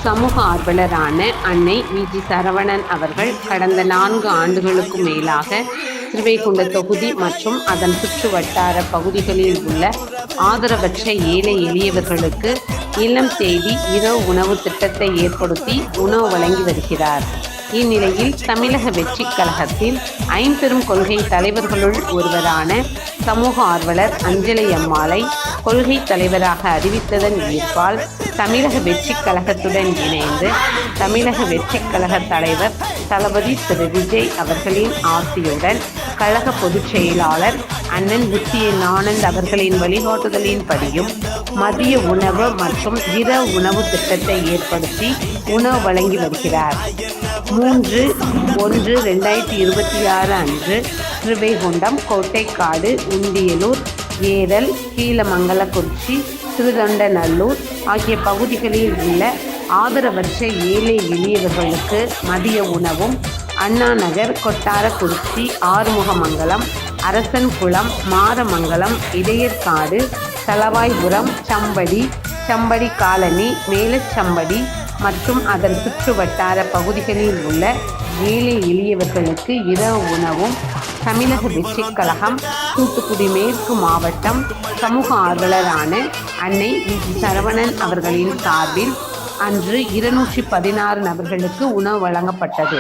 சமூக ஆர்வலரான அன்னை வி.ஜி. சரவணன் அவர்கள் கடந்த 4 ஆண்டுகளுக்கும் மேலாக ஸ்ரீவைகுண்ட தொகுதி மற்றும் அதன் சுற்று வட்டார பகுதிகளில் உள்ள ஆதரவற்ற ஏழை எளியவர்களுக்கு இல்லம் தேடி இரவு உணவு திட்டத்தை ஏற்படுத்தி உணவு வழங்கி வருகிறார். இந்நிலையில் தமிழக வெற்றிக் கழகத்தில் ஐம்பெரும் கொள்கை தலைவர்களுள் ஒருவரான சமூக ஆர்வலர் அஞ்சலை அம்மாளை கொள்கை தலைவராக அறிவித்ததன் ஈர்ப்பால் தமிழக வெற்றிக் கழகத்துடன் இணைந்து தமிழக வெற்றிக் கழக தலைவர் தளபதி திரு விஜய் அவர்களின் ஆசியுடன் கழக பொதுச் செயலாளர் அண்ணன் முத்தியன் ஆனந்த் அவர்களின் வழிகாட்டுதலின்படியும் மதிய உணவு மற்றும் இரவு உணவு திட்டத்தை ஏற்படுத்தி உணவு வழங்கி வருகிறார். 3/1/2026 அன்று ஸ்ரீவைகுண்டம், கோட்டைக்காடு, உண்டியலூர், ஏரல், கீழமங்கலக்குறிச்சி, திருத்தொண்டநல்லூர் ஆகிய பகுதிகளில் உள்ள ஆதரவற்ற ஏழை எளியவர்களுக்கு மதிய உணவும் அண்ணாநகர், கொட்டாரக்குறிச்சி, ஆறுமுகமங்கலம், அரசன்குளம், மாரமங்கலம், இடையற்காடு, தளவாய்புரம், சம்படி காலனி, மேலச்சம்படி மற்றும் அதன் சுற்று வட்டார பகுதிகளில் உள்ள ஏழை எளியவர்களுக்கு இரவு உணவும் தமிழக வெற்றிக் கழகம் தூத்துக்குடி மேற்கு மாவட்டம் சமூக ஆர்வலரான அன்னை வி.ஜி. சரவணன் அவர்களின் சார்பில் அன்று 216 நபர்களுக்கு உணவு வழங்கப்பட்டது.